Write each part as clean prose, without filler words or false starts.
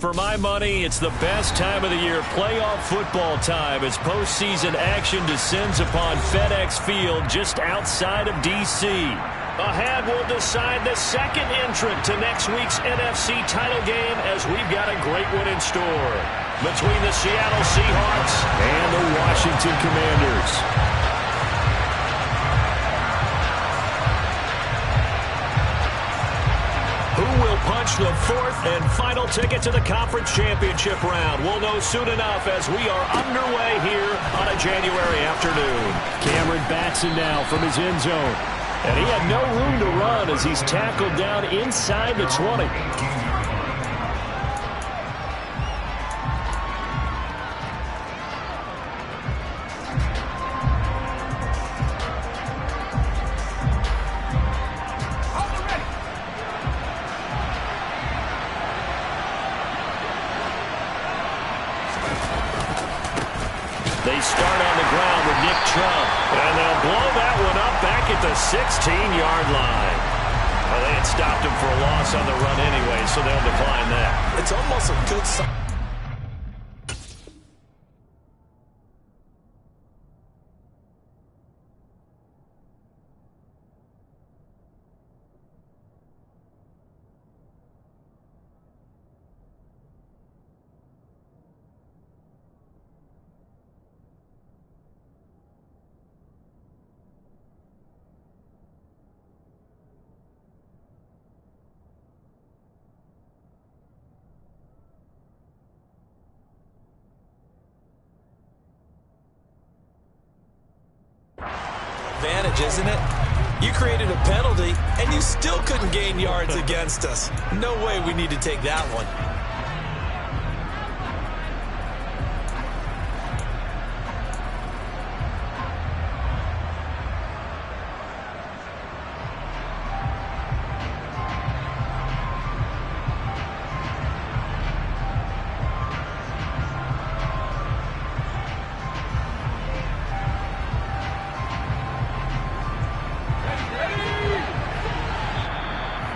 For my money, it's the best time of the year, playoff football time, as postseason action descends upon FedEx Field just outside of D.C. Ahead, we'll decide the second entrant to next week's NFC title game, as we've got a great one in store between the Seattle Seahawks and the Washington Commanders. Who will punch the fourth and final ticket to the conference championship round? We'll know soon enough as we are underway here on a January afternoon. Cameron Batson now from his end zone. And he had no room to run as he's tackled down inside the 20. They start on the ground with Nick Chubb, and they'll blow that one up back at the 16-yard line. Well, they had stopped him for a loss on the run anyway, so they'll decline that. It's almost a good sign. Advantage, isn't it? You created a penalty, and you still couldn't gain yards against us. No way we need to take that one.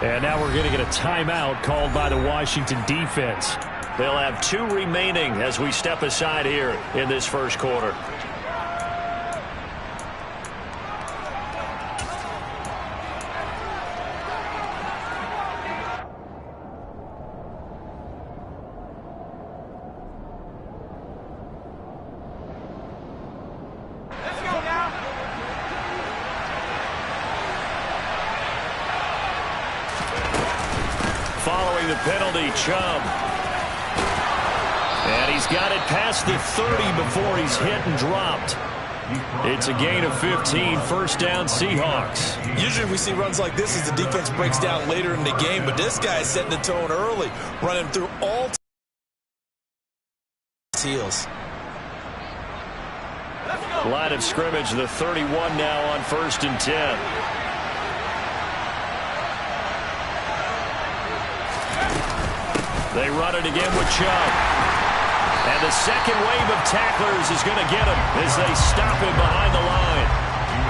And now we're going to get a timeout called by the Washington defense. They'll have 2 remaining as we step aside here in this first quarter. Following the penalty, Chubb. And he's got it past the 30 before he's hit and dropped. It's a gain of 15, first down Seahawks. Usually we see runs like this as the defense breaks down later in the game, but this guy is setting the tone early, running through all heels. Line of scrimmage, the 31 now on 1st and 10. They run it again with Chubb. And the second wave of tacklers is going to get him as they stop him behind the line.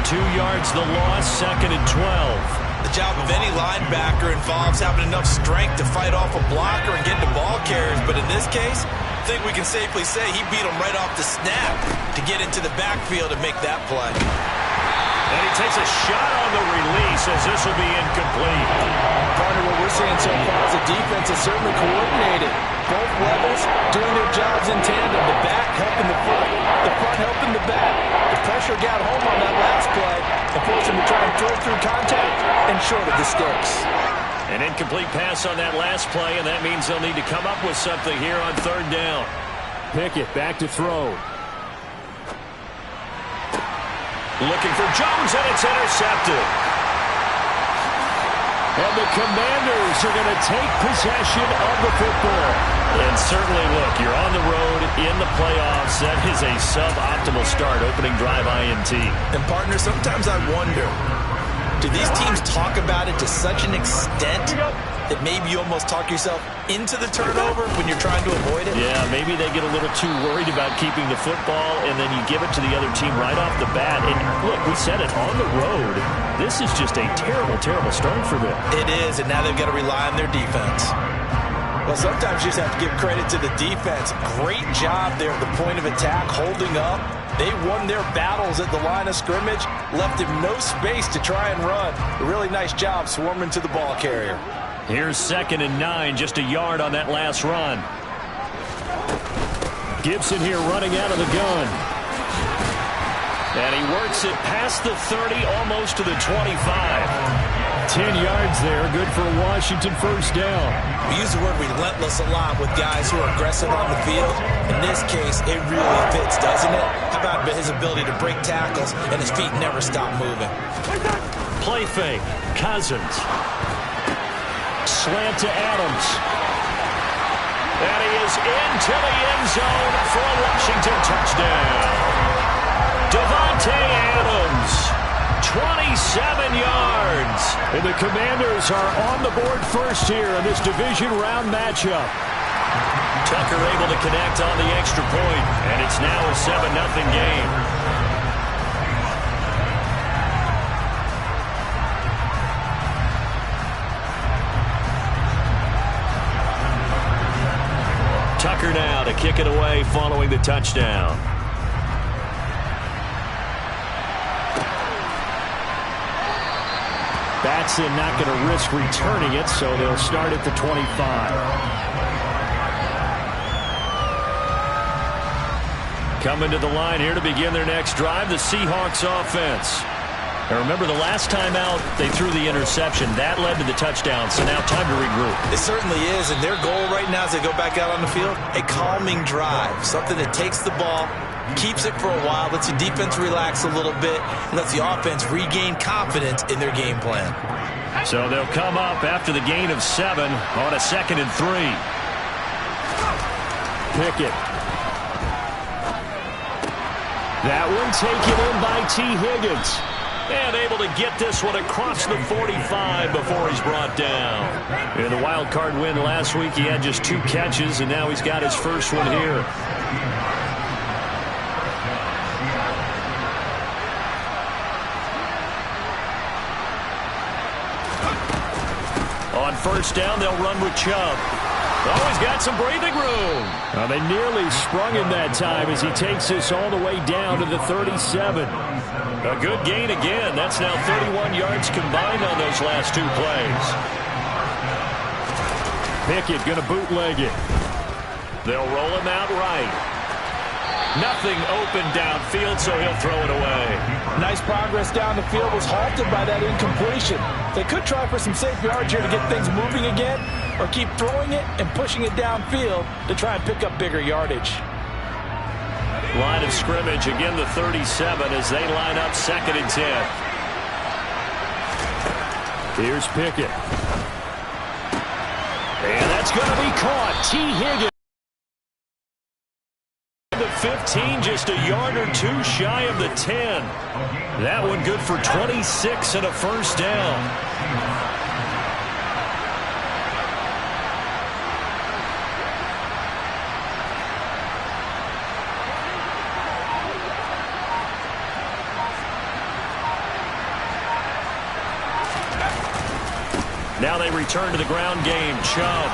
2 yards the loss, 2nd and 12. The job of any linebacker involves having enough strength to fight off a blocker and get into ball carriers. But in this case, I think we can safely say he beat him right off the snap to get into the backfield and make that play. And he takes a shot on the release as this will be incomplete. Partner, what we're seeing so far is the defense is certainly coordinated. Both levels doing their jobs in tandem. The back helping the front helping the back. The pressure got home on that last play and forced him to try and throw through contact and short of the sticks. An incomplete pass on that last play, and that means they'll need to come up with something here on 3rd down. Pickett back to throw. Looking for Jones, and it's intercepted. And the Commanders are going to take possession of the football. And certainly, look, you're on the road in the playoffs. That is a suboptimal start, opening drive INT. And, partner, sometimes I wonder, do these teams talk about it to such an extent that maybe you almost talk yourself into the turnover when you're trying to avoid it? Yeah, maybe they get a little too worried about keeping the football, and then you give it to the other team right off the bat. And look, we said it, on the road, this is just a terrible, terrible start for them. It is, and now they've got to rely on their defense. Well, sometimes you just have to give credit to the defense. Great job there at the point of attack, holding up. They won their battles at the line of scrimmage, left him no space to try and run. A really nice job swarming to the ball carrier. Here's 2nd and 9, just a yard on that last run. Gibson here running out of the gun. And he works it past the 30, almost to the 25. 10 yards there, good for a Washington first down. We use the word relentless a lot with guys who are aggressive on the field. In this case, it really fits, doesn't it? How about his ability to break tackles and his feet never stop moving? Play fake, Cousins. Slant to Adams. And he is into the end zone for a Washington touchdown. Davante Adams. 27 yards. And the Commanders are on the board first here in this division round matchup. Tucker able to connect on the extra point, and it's now a 7-0 game. Tucker now to kick it away following the touchdown. Batson not going to risk returning it, so they'll start at the 25. Coming to the line here to begin their next drive, the Seahawks offense. Now remember, the last time out, they threw the interception. That led to the touchdown, so now time to regroup. It certainly is, and their goal right now as they go back out on the field, a calming drive, something that takes the ball, keeps it for a while, lets the defense relax a little bit, and lets the offense regain confidence in their game plan. So they'll come up after the gain of 7 on a 2nd and 3. Pickett. That one taken in by T. Higgins. And able to get this one across the 45 before he's brought down. In the wild card win last week, he had just 2 catches, and now he's got his first one here. On first down, they'll run with Chubb. Oh, he's got some breathing room. Well, they nearly sprung him that time as he takes this all the way down to the 37. A good gain again. That's now 31 yards combined on those last 2 plays. Pickett going to bootleg it. They'll roll him out right. Nothing open downfield, so he'll throw it away. Nice progress down the field was halted by that incompletion. They could try for some safe yards here to get things moving again, or keep throwing it and pushing it downfield to try and pick up bigger yardage. Line of scrimmage, again the 37 as they line up 2nd and 10. Here's Pickett. And that's going to be caught. T. Higgins. The 15, just a yard or 2 shy of the 10. That one good for 26 and a first down. Now they return to the ground game. Chubb.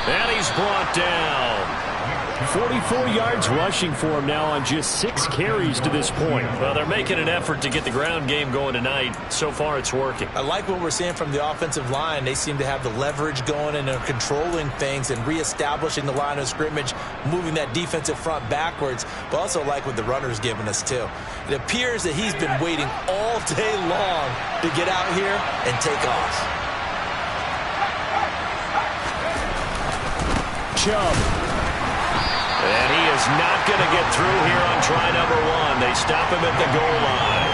And he's brought down. 44 yards rushing for him now on just 6 carries to this point. Well, they're making an effort to get the ground game going tonight. So far, it's working. I like what we're seeing from the offensive line. They seem to have the leverage going and are controlling things and reestablishing the line of scrimmage, moving that defensive front backwards, but also like what the runner's giving us, too. It appears that he's been waiting all day long to get out here and take off. Chubb. And he is not going to get through here on try number 1. They stop him at the goal line.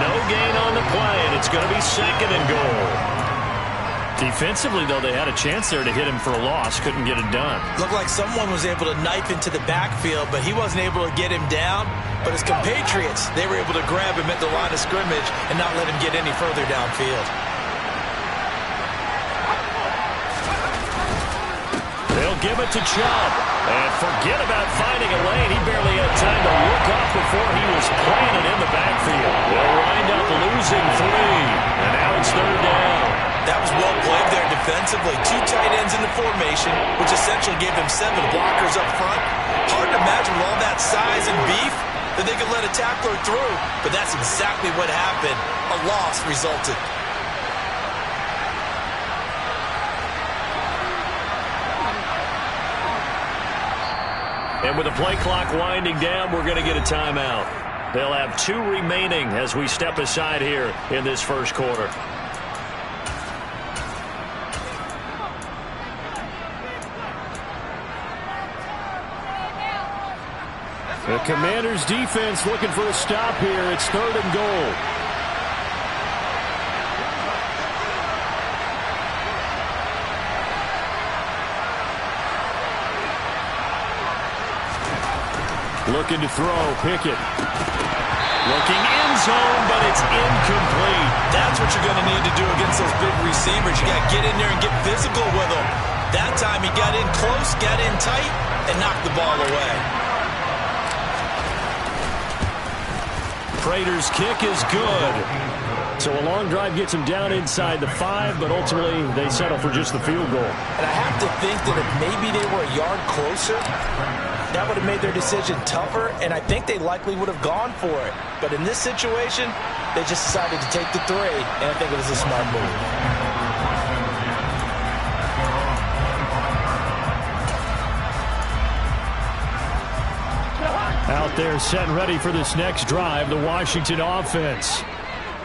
No gain on the play, and it's going to be 2nd and goal. Defensively, though, they had a chance there to hit him for a loss. Couldn't get it done. Looked like someone was able to knife into the backfield, but he wasn't able to get him down. But his compatriots, they were able to grab him at the line of scrimmage and not let him get any further downfield. They'll give it to Chubb. And forget about finding a lane. He barely had time to look up before he was planted in the backfield. They'll wind up losing 3. And now it's 3rd down. That was well played there defensively. 2 tight ends in the formation, which essentially gave them 7 blockers up front. Hard to imagine with all that size and beef that they could let a tackler through, but that's exactly what happened. A loss resulted. And with the play clock winding down, we're going to get a timeout. They'll have 2 remaining as we step aside here in this first quarter. The Commanders' defense looking for a stop here. It's 3rd and goal. Looking to throw, Pickett. Looking end zone, but it's incomplete. That's what you're going to need to do against those big receivers. You got to get in there and get physical with them. That time he got in close, got in tight, and knocked the ball away. Prater's kick is good. So a long drive gets him down inside the 5, but ultimately they settle for just the field goal. And I have to think that if maybe they were a yard closer, that would have made their decision tougher, and I think they likely would have gone for it. But in this situation, they just decided to take the 3, and I think it was a smart move. Out there set and ready for this next drive, the Washington offense.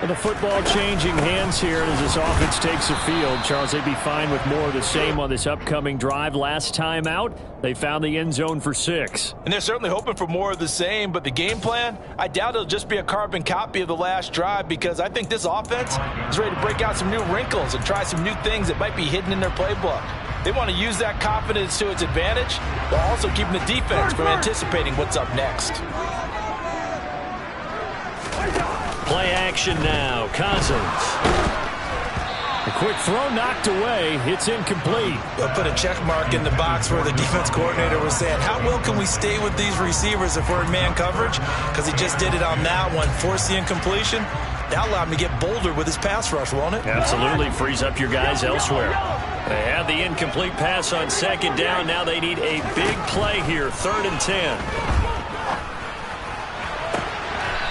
And the football changing hands here as this offense takes the field. Charles, they'd be fine with more of the same on this upcoming drive. Last time out, they found the end zone for 6. And they're certainly hoping for more of the same, but the game plan, I doubt it'll just be a carbon copy of the last drive, because I think this offense is ready to break out some new wrinkles and try some new things that might be hidden in their playbook. They want to use that confidence to its advantage while also keeping the defense from anticipating what's up next. Play action now. Cousins. A quick throw knocked away. It's incomplete. They'll put a check mark in the box where the defense coordinator was saying, how well can we stay with these receivers if we're in man coverage? Because he just did it on that one. Force the incompletion. That allowed him to get bolder with his pass rush, won't it? Absolutely. Frees up your guys elsewhere. They had the incomplete pass on 2nd down. Now they need a big play here. 3rd and 10.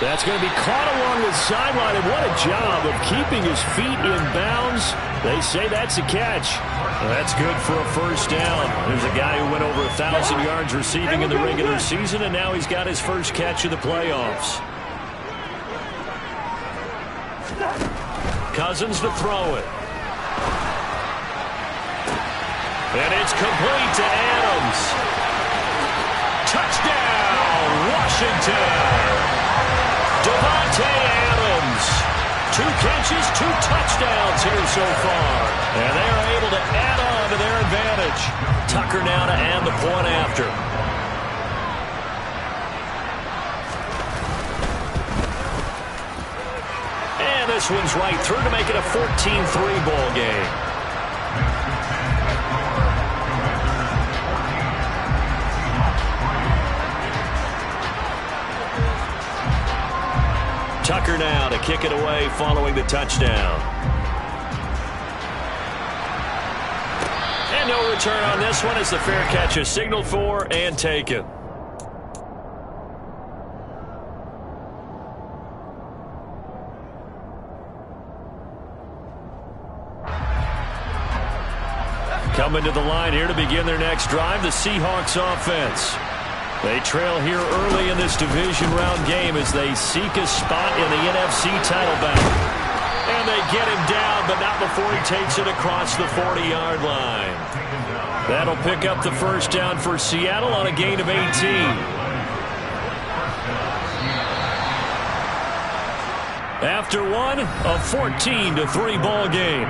That's going to be caught along the sideline, and what a job of keeping his feet in bounds. They say that's a catch. Well, that's good for a first down. There's a guy who went over 1,000 yards receiving in the regular season, and now he's got his first catch of the playoffs. Cousins to throw it. And it's complete to Adams. Touchdown, Washington. Devontae Adams. 2 catches, 2 touchdowns here so far. And they are able to add on to their advantage. Tucker now to add the point after. And this one's right through to make it a 14-3 ball game. Tucker now to kick it away following the touchdown. And no return on this one as the fair catch is signaled for and taken. Coming to the line here to begin their next drive, the Seahawks offense. They trail here early in this division round game as they seek a spot in the NFC title battle. And they get him down, but not before he takes it across the 40-yard line. That'll pick up the first down for Seattle on a gain of 18. After one, a 14-3 ball game.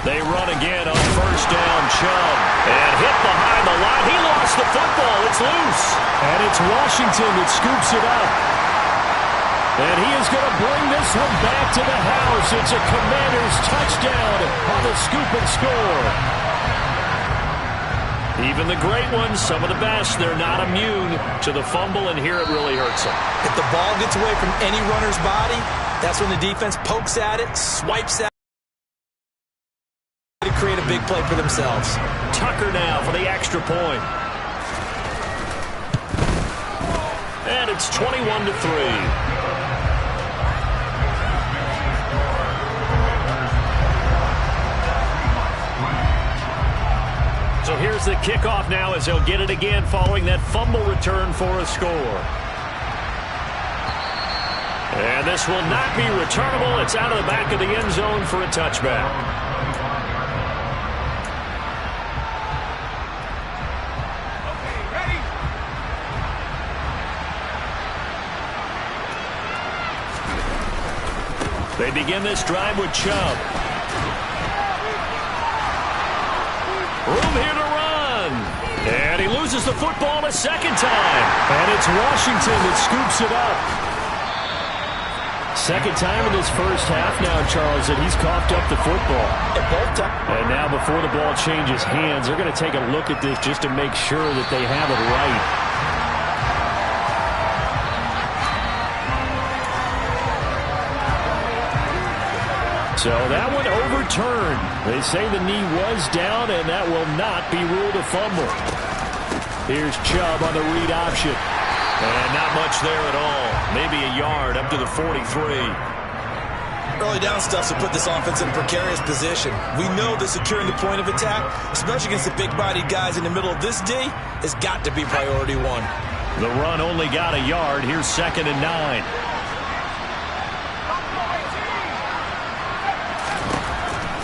They run again on first down, Chubb. And hit behind the line. He lost the football. It's loose. And it's Washington that scoops it up. And he is going to bring this one back to the house. It's a Commanders touchdown on the scoop and score. Even the great ones, some of the best, they're not immune to the fumble, and here it really hurts them. If the ball gets away from any runner's body, that's when the defense pokes at it, swipes at it to create a big play for themselves. Tucker now for the extra point. And it's 21-3. So here's the kickoff now as he'll get it again following that fumble return for a score. And this will not be returnable. It's out of the back of the end zone for a touchback. They begin this drive with Chubb. Room here to run. And he loses the football a second time. And it's Washington that scoops it up. Second time in this first half now, Charles, that he's coughed up the football. And now before the ball changes hands, they're going to take a look at this just to make sure that they have it right. So that one overturned. They say the knee was down, and that will not be ruled a fumble. Here's Chubb on the read option. And not much there at all. Maybe a yard up to the 43. Early down stuff to put this offense in a precarious position. We know that securing the point of attack, especially against the big-bodied guys in the middle of this D, has got to be priority one. The run only got a yard. Here's 2nd and 9.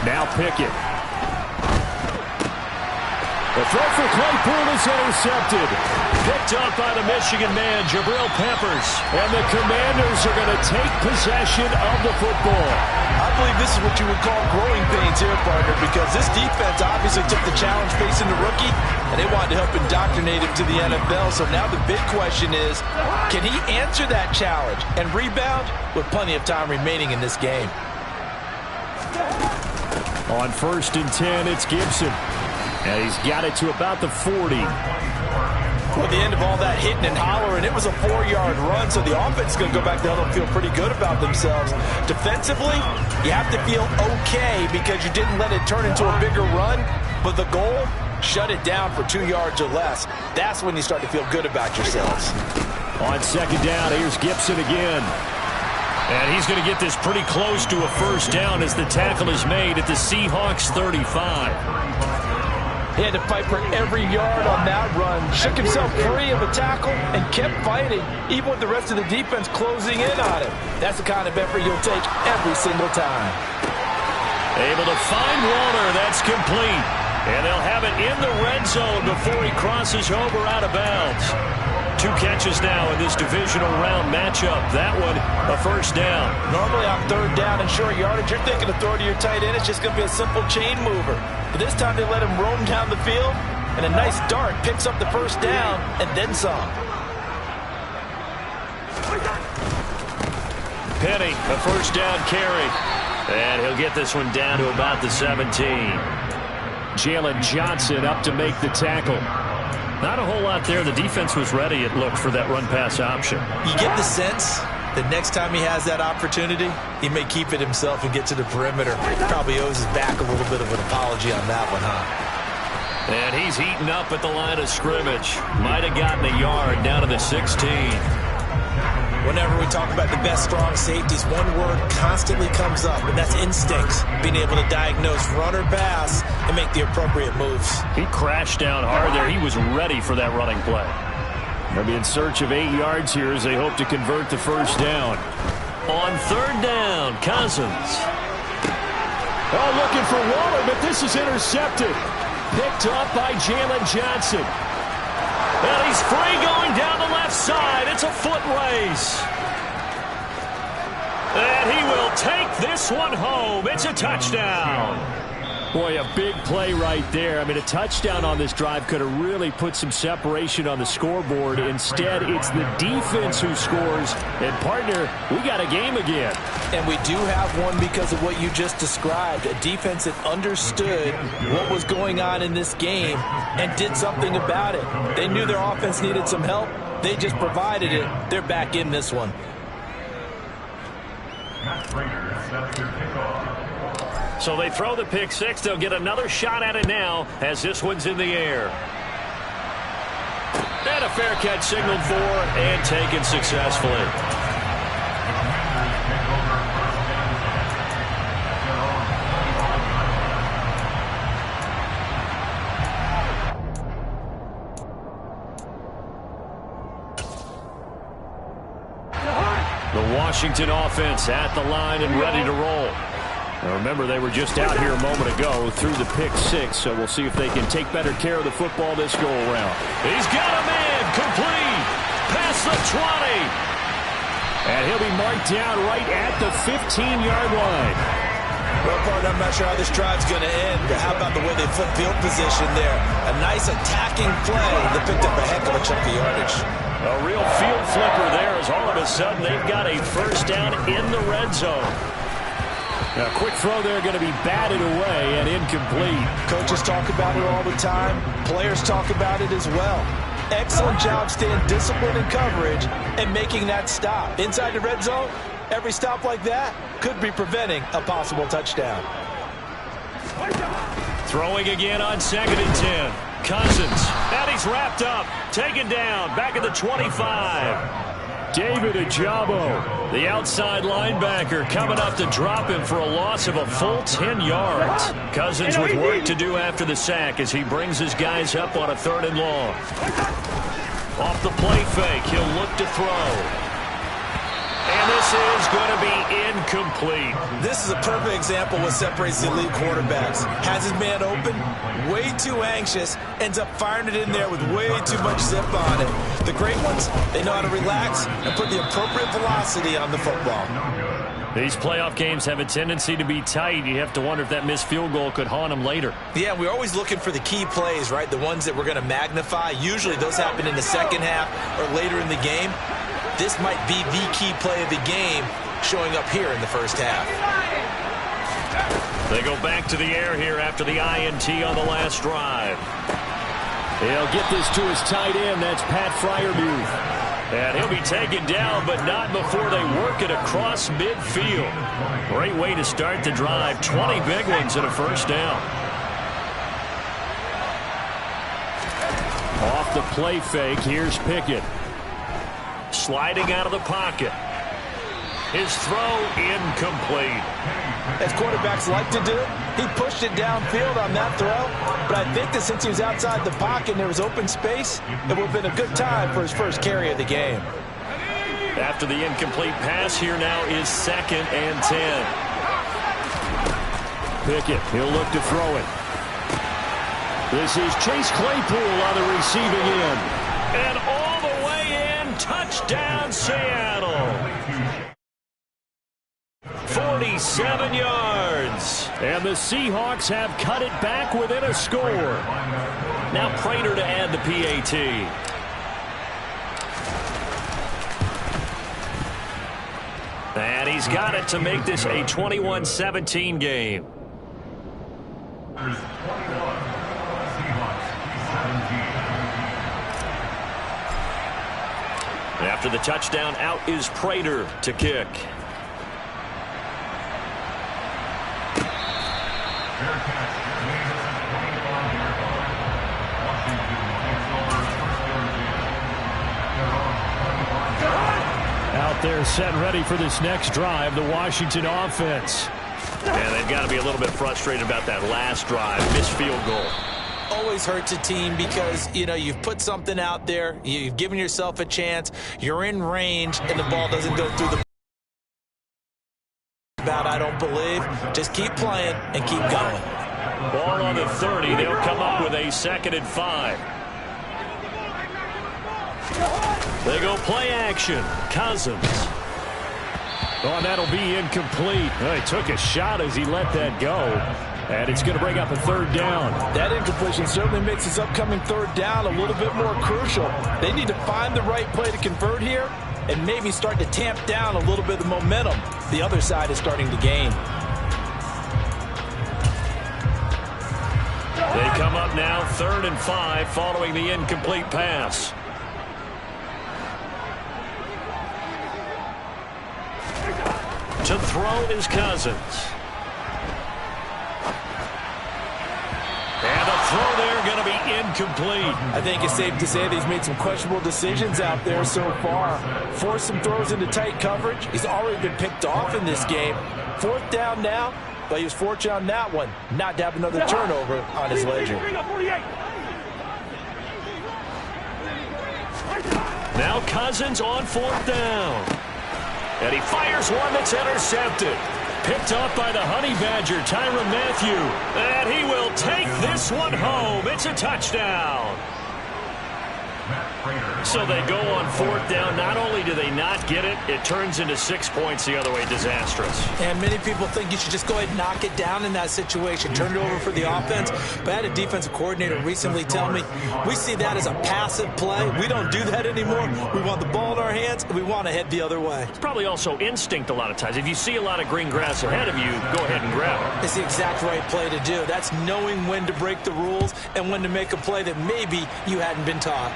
Now Pickett. The throw for Claypool is intercepted. Picked up by the Michigan man, Jabril Peppers. And the Commanders are going to take possession of the football. I believe this is what you would call growing pains here, partner, because this defense obviously took the challenge facing the rookie, and they wanted to help indoctrinate him to the NFL. So now the big question is, can he answer that challenge and rebound with plenty of time remaining in this game? On 1st and 10, it's Gibson. And he's got it to about the 40. Well, at the end of all that hitting and hollering, it was a 4-yard run, so the offense is going to go back there and feel pretty good about themselves. Defensively, you have to feel okay because you didn't let it turn into a bigger run, but the goal, shut it down for 2 yards or less. That's when you start to feel good about yourselves. On 2nd down, here's Gibson again. And he's going to get this pretty close to a first down as the tackle is made at the Seahawks 35. He had to fight for every yard on that run. Shook himself free of a tackle and kept fighting, even with the rest of the defense closing in on him. That's the kind of effort you'll take every single time. Able to find Warner. That's complete. And they'll have it in the red zone before he crosses over out of bounds. 2 catches now in this divisional round matchup. That one, a first down. Normally on 3rd down and short yardage, you're thinking of throw to your tight end. It's just going to be a simple chain mover. But this time they let him roam down the field, and a nice dart picks up the first down and then some. Penny, a first down carry. And he'll get this one down to about the 17. Jalen Johnson up to make the tackle. Not a whole lot there. The defense was ready, it looked, for that run-pass option. You get the sense that next time he has that opportunity, he may keep it himself and get to the perimeter. Probably owes his back a little bit of an apology on that one, huh? And he's heating up at the line of scrimmage. Might have gotten a yard down to the 16. Whenever we talk about the best strong safeties, one word constantly comes up, and that's instincts. Being able to diagnose run or pass and make the appropriate moves. He crashed down hard there. He was ready for that running play. They'll be in search of 8 yards here as they hope to convert the first down. On 3rd down, Cousins. Oh, looking for Waller, but this is intercepted. Picked up by Jalen Johnson. And he's free going down the left side. It's a foot race. And he will take this one home. It's a touchdown. Boy, a big play right there. I mean, a touchdown on this drive could have really put some separation on the scoreboard. Instead, it's the defense who scores. And, partner, we got a game again. And we do have one because of what you just described. A defense that understood what was going on in this game and did something about it. They knew their offense needed some help. They just provided it. They're back in this one. So they throw the pick six. They'll get another shot at it now as this one's in the air. And a fair catch signaled for and taken successfully. The Washington offense at the line and ready to roll. Now remember, they were just out here a moment ago through the pick six, so we'll see if they can take better care of the football this go-around. He's got a man, complete, past the 20. And he'll be marked down right at the 15-yard line. Well, partner, I'm not sure how this drive's going to end, but how about the way they flip field position there? A nice attacking play that picked up a heck of a chunk of yardage. A real field flipper there as all of a sudden they've got a first down in the red zone. Now, a quick throw there going to be batted away and incomplete. Coaches talk about it all the time. Players talk about it as well. Excellent job staying disciplined in coverage and making that stop. Inside the red zone, every stop like that could be preventing a possible touchdown. Throwing again on 2nd and 10. Cousins, and he's wrapped up. Taken down, back at the 25. David Ajabo, the outside linebacker, coming up to drop him for a loss of a full 10 yards. Cousins with work to do after the sack as he brings his guys up on a 3rd and long. Off the play fake, he'll look to throw. And this is going to be incomplete. This is a perfect example of what separates the elite quarterbacks. Has his man open, way too anxious, ends up firing it in there with way too much zip on it. The great ones, they know how to relax and put the appropriate velocity on the football. These playoff games have a tendency to be tight. You have to wonder if that missed field goal could haunt them later. Yeah, we're always looking for the key plays, right? The ones that we're going to magnify. Usually those happen in the second half or later in the game. This might be the key play of the game showing up here in the first half. They go back to the air here after the INT on the last drive. He'll get this to his tight end. That's Pat Freiermuth. And he'll be taken down, but not before they work it across midfield. Great way to start the drive. 20 big ones and a first down. Off the play fake, here's Pickett. Sliding out of the pocket. His throw incomplete. As quarterbacks like to do, he pushed it downfield on that throw. But I think that since he was outside the pocket and there was open space, it would have been a good time for his first carry of the game. After the incomplete pass, here now is 2nd and 10. Pickett, he'll look to throw it. This is Chase Claypool on the receiving end. And all the way in, touchdown Seattle. 47 yards. And the Seahawks have cut it back within a score. Now Prater to add the PAT. And he's got it to make this a 21-17 game. After the touchdown, out is Prater to kick. Out there set ready for this next drive, the Washington offense. And they've got to be a little bit frustrated about that last drive, missed field goal. Always hurts a team because, you know, you've put something out there, you've given yourself a chance, you're in range, and the ball doesn't go through the about, I don't believe. Just keep playing and keep going. Ball on the 30. They'll come up with a 2nd and 5. They go play action. Cousins. Oh, that'll be incomplete. Well, he took a shot as he let that go. And it's going to bring up a third down. That incompletion certainly makes this upcoming third down a little bit more crucial. They need to find the right play to convert here and maybe start to tamp down a little bit of momentum the other side is starting to gain. They come up now 3rd and 5 following the incomplete pass. To throw is Cousins. And the throw there going to be incomplete. I think it's safe to say that he's made some questionable decisions out there so far. Forced some throws into tight coverage. He's already been picked off in this game. 4th down now, but he was fortunate on that one, not to have another turnover on his ledger. Now Cousins on 4th down. And he fires one that's intercepted. Picked up by the Honey Badger, Tyrann Mathieu. And he will take this one home. It's a touchdown. So they go on 4th down. Not only do they not get it, it turns into 6 points the other way. Disastrous. And many people think you should just go ahead and knock it down in that situation. Turn it over for the offense. But I had a defensive coordinator recently tell me, we see that as a passive play. We don't do that anymore. We want the ball in our hands, and we want to head the other way. It's probably also instinct a lot of times. If you see a lot of green grass ahead of you, go ahead and grab it. It's the exact right play to do. That's knowing when to break the rules and when to make a play that maybe you hadn't been taught.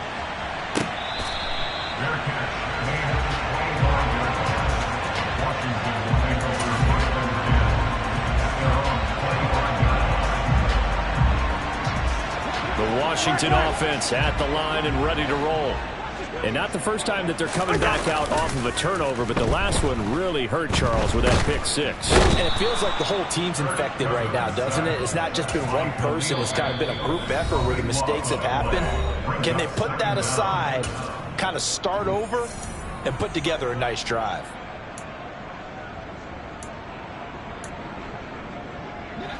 The Washington offense at the line and ready to roll. And not the first time that they're coming back out off of a turnover, but the last one really hurt Charles with that pick 6. And it feels like the whole team's infected right now, doesn't it? It's not just been one person. It's kind of been a group effort where the mistakes have happened. Can they put that aside, kind of start over, and put together a nice drive?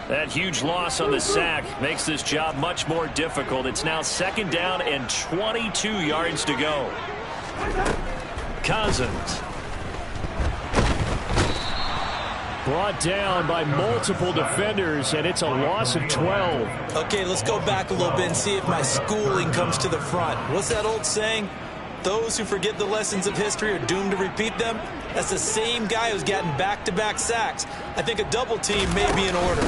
That huge loss on the sack makes this job much more difficult. It's now 2nd down and 22 yards to go. Cousins. Brought down by multiple defenders, and it's a loss of 12. Okay, let's go back a little bit and see if my schooling comes to the front. What's that old saying? Those who forget the lessons of history are doomed to repeat them. That's the same guy who's gotten back-to-back sacks. I think a double team may be in order.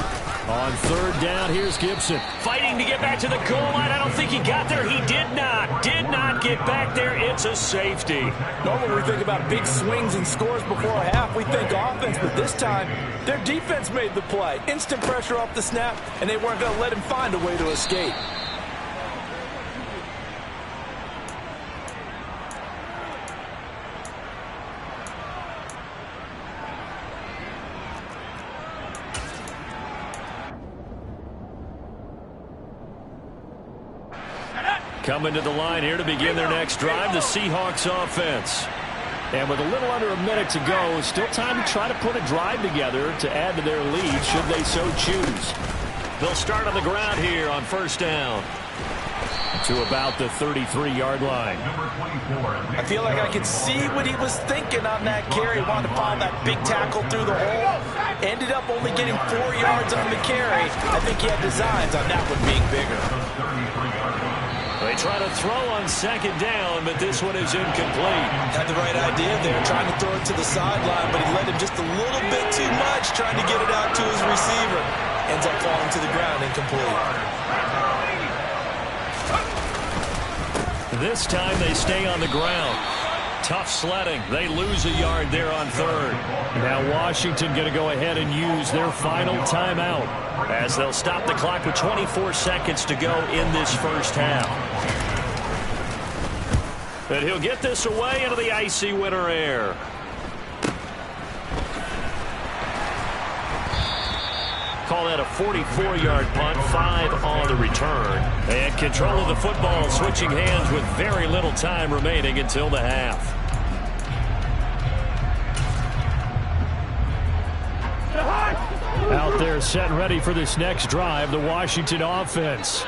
On 3rd down, here's Gibson. Fighting to get back to the goal line. I don't think he got there. He did not. Did not get back there. It's a safety. Normally we think about big swings and scores before a half. We think offense, but this time their defense made the play. Instant pressure off the snap, and they weren't going to let him find a way to escape. Coming to the line here to begin their next drive, the Seahawks offense. And with a little under a minute to go, still time to try to put a drive together to add to their lead should they so choose. They'll start on the ground here on 1st down to about the 33-yard line. I feel like I could see what he was thinking on that carry. He wanted to follow that big tackle through the hole. Ended up only getting 4 yards on the carry. I think he had designs on that one being bigger. They try to throw on 2nd down, but this one is incomplete. Had the right idea there, trying to throw it to the sideline, but he led him just a little bit too much, trying to get it out to his receiver. Ends up falling to the ground, incomplete. This time they stay on the ground. Tough sledding. They lose a yard there on 3rd. Now Washington going to go ahead and use their final timeout as they'll stop the clock with 24 seconds to go in this first half. And he'll get this away into the icy winter air. Call that a 44-yard punt, 5 on the return. And control of the football switching hands with very little time remaining until the half. Out there set and ready for this next drive, the Washington offense.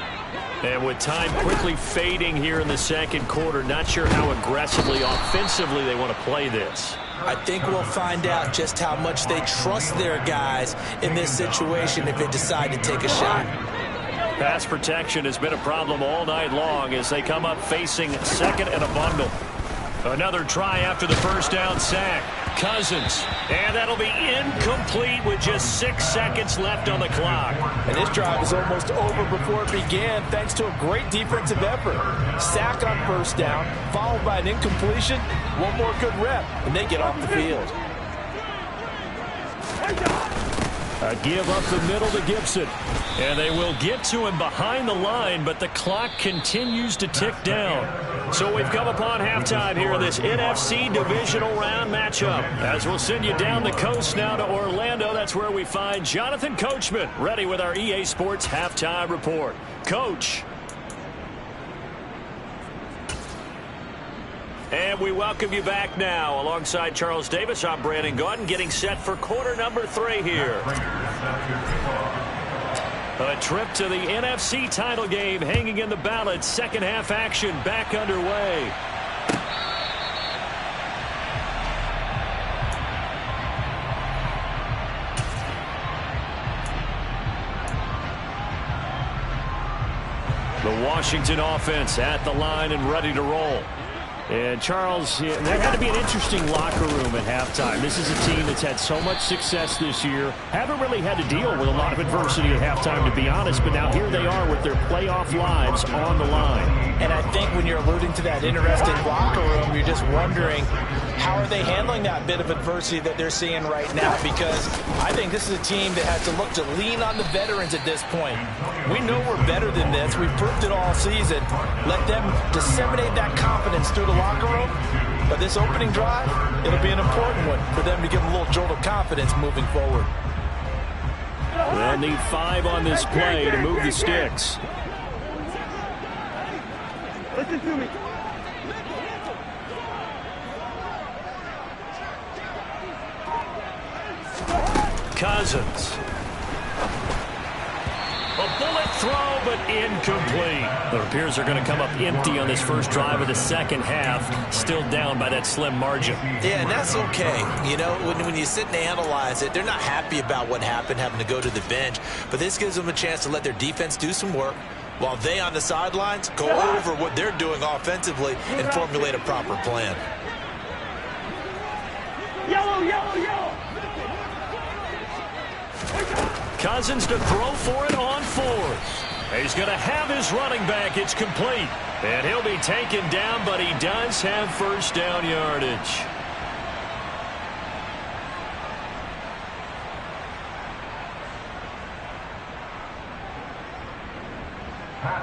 And with time quickly fading here in the 2nd quarter, not sure how aggressively, offensively they want to play this. I think we'll find out just how much they trust their guys in this situation if they decide to take a shot. Pass protection has been a problem all night long as they come up facing second and a bundle. Another try after the first down sack. Cousins. And that'll be incomplete with just 6 seconds left on the clock. And this drive is almost over before it began thanks to a great defensive effort. Sack on first down, followed by an incompletion. One more good rep, and they get off the field. A give up the middle to Gibson. And they will get to him behind the line, but the clock continues to tick down. So we've come upon halftime here in this NFC divisional round matchup. As we'll send you down the coast now to Orlando, that's where we find Jonathan Coachman ready with our EA Sports halftime report. Coach. And we welcome you back now. Alongside Charles Davis, I'm Brandon Gaudin, getting set for quarter number 3 here. A trip to the NFC title game hanging in the balance. Second half action back underway. The Washington offense at the line and ready to roll. And, Charles, there had to be an interesting locker room at halftime. This is a team that's had so much success this year. Haven't really had to deal with a lot of adversity at halftime, to be honest. But now here they are with their playoff lives on the line. And I think when you're alluding to that interesting locker room, you're just wondering, how are they handling that bit of adversity that they're seeing right now? Because I think this is a team that has to look to lean on the veterans at this point. We know we're better than this. We've proved it all season. Let them disseminate that confidence through the locker room. But this opening drive, it'll be an important one for them to give them a little jolt of confidence moving forward. They'll need 5 on this play to move the sticks. Listen to me. Cousins. A bullet throw, but incomplete. It appears they're going to come up empty on this first drive of the second half. Still down by that slim margin. Yeah, and that's okay. You know, when you sit and analyze it, they're not happy about what happened, having to go to the bench. But this gives them a chance to let their defense do some work, while they on the sidelines go over what they're doing offensively and formulate a proper plan. Yellow, yellow, yellow. Cousins to throw for it on 4th. He's going to have his running back. It's complete. And he'll be taken down, but he does have first down yardage.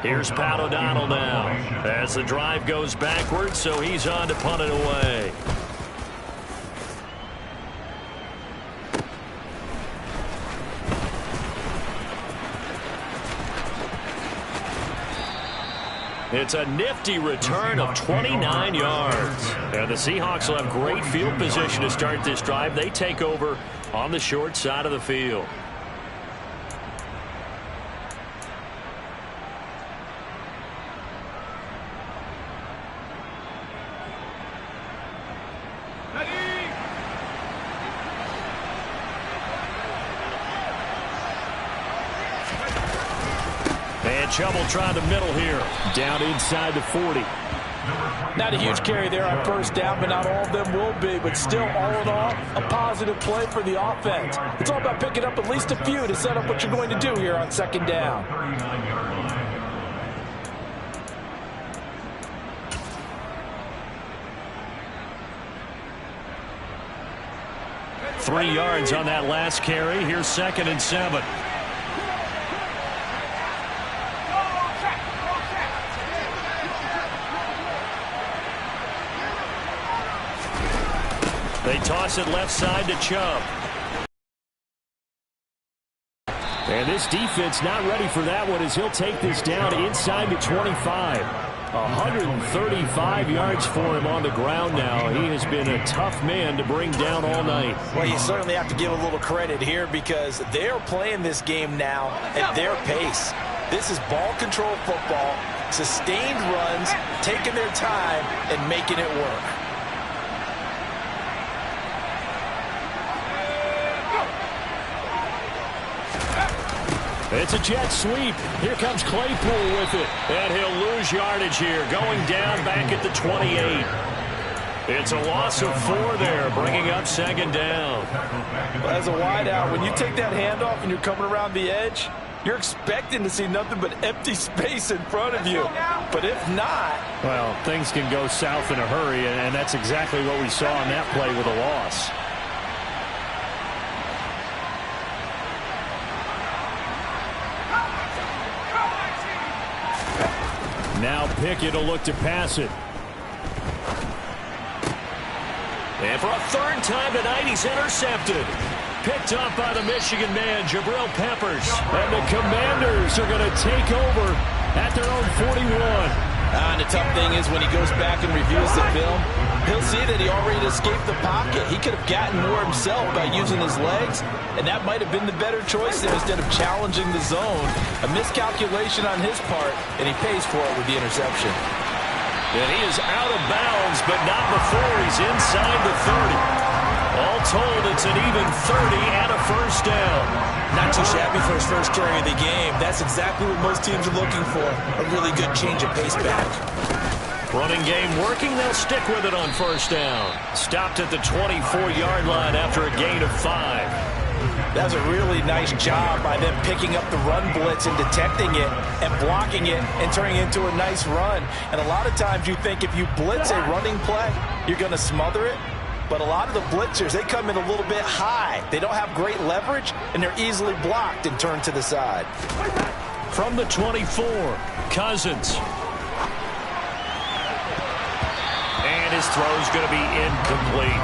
Here's Pat O'Donnell now as the drive goes backwards, so he's on to punt it away. It's a nifty return of 29 yards. And the Seahawks will have great field position to start this drive. They take over on the short side of the field. Chubb will try the middle here. Down inside the 40. Not a huge carry there on first down, but not all of them will be. But still, all in all, a positive play for the offense. It's all about picking up at least a few to set up what you're going to do here on second down. 3 yards on that last carry. Here's 2nd and 7. They toss it left side to Chubb. And this defense not ready for that one as he'll take this down inside the 25. 135 yards for him on the ground now. He has been a tough man to bring down all night. Well, you certainly have to give a little credit here because they're playing this game now at their pace. This is ball control football, sustained runs, taking their time and making it work. It's a jet sweep. Here comes Claypool with it. And he'll lose yardage here, going down back at the 28. It's a loss of 4 there, bringing up second down. As a wideout, when you take that handoff and you're coming around the edge, you're expecting to see nothing but empty space in front of you. But if not... well, things can go south in a hurry, and that's exactly what we saw on that play with a loss. Now Pickett will look to pass it. And for a third time tonight, he's intercepted. Picked up by the Michigan man, Jabril Peppers. And the Commanders are going to take over at their own 41. And the tough thing is when he goes back and reviews the film, he'll see that he already escaped the pocket. He could have gotten more himself by using his legs, and that might have been the better choice there instead of challenging the zone. A miscalculation on his part, and he pays for it with the interception. And he is out of bounds, but not before he's inside the 30. All told, it's an even 30 and a first down. Not too shabby for his first carry of the game. That's exactly what most teams are looking for. A really good change of pace back. Running game working. They'll stick with it on first down. Stopped at the 24-yard line after a gain of 5. That's a really nice job by them picking up the run blitz and detecting it and blocking it and turning it into a nice run. And a lot of times you think if you blitz a running play, you're going to smother it. But a lot of the blitzers, they come in a little bit high. They don't have great leverage, and they're easily blocked and turned to the side. From the 24, Cousins. And his throw's going to be incomplete.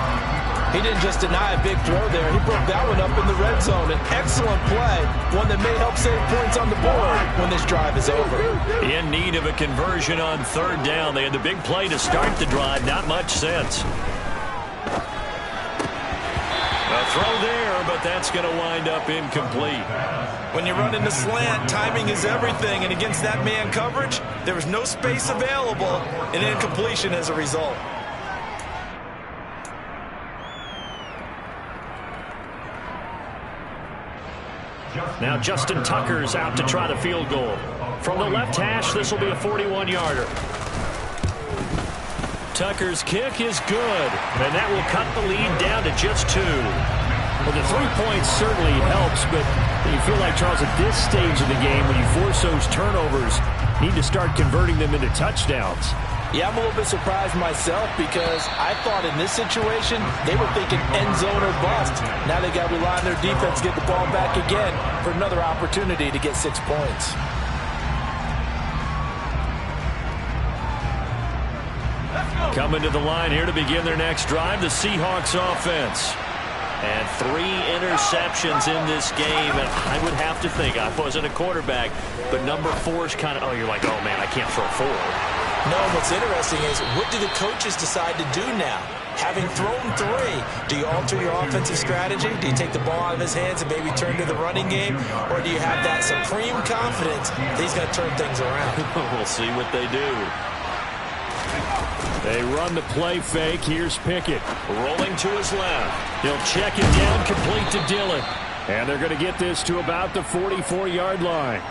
He didn't just deny a big throw there. He broke that one up in the red zone. An excellent play, one that may help save points on the board when this drive is over. In need of a conversion on third down. They had the big play to start the drive. Not much sense. A throw there, but that's going to wind up incomplete. When you run in the slant, timing is everything. And against that man coverage, there was no space available, and incompletion as a result. Now Justin Tucker's out to try the field goal. From the left hash, this will be a 41-yarder. Tucker's kick is good, and that will cut the lead down to just 2. Well, the 3 points certainly helps, but you feel like, Charles, at this stage of the game, when you force those turnovers, you need to start converting them into touchdowns. Yeah, I'm a little bit surprised myself because I thought in this situation they were thinking end zone or bust. Now they got to rely on their defense to get the ball back again for another opportunity to get 6 points. Coming to the line here to begin their next drive, the Seahawks offense. And 3 interceptions in this game, and I would have to think, I wasn't a quarterback, but number 4 is kind of, oh, you're like, oh, man, I can't throw 4. No, what's interesting is what do the coaches decide to do now? Having thrown 3, do you alter your offensive strategy? Do you take the ball out of his hands and maybe turn to the running game? Or do you have that supreme confidence that he's going to turn things around? We'll see what they do. They run the play fake. Here's Pickett rolling to his left. He'll check it down, complete to Dillon. And they're going to get this to about the 44-yard line.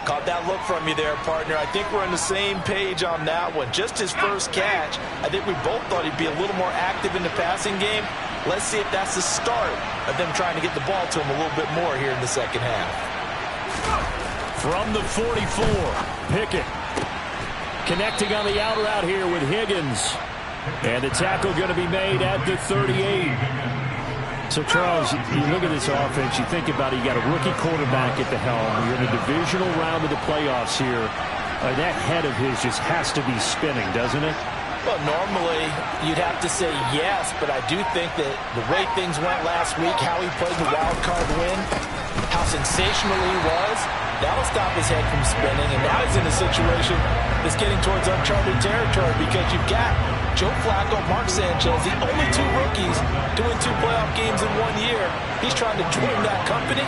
Caught that look from you there, partner. I think we're on the same page on that one. Just his first catch. I think we both thought he'd be a little more active in the passing game. Let's see if that's the start of them trying to get the ball to him a little bit more here in the second half. From the 44, Pickett connecting on the out route here with Higgins. And the tackle going to be made at the 38. So, Charles, you look at this offense, you think about it, you got a rookie quarterback at the helm. You're in a divisional round of the playoffs here. That head of his just has to be spinning, doesn't it? Well, normally you'd have to say yes, but I do think that the way things went last week, how he played the wild card win, how sensational he was, that'll stop his head from spinning. And now he's in a situation that's getting towards uncharted territory because you've got Joe Flacco, Mark Sanchez, the only 2 rookies doing 2 playoff games in 1 year. He's trying to join that company,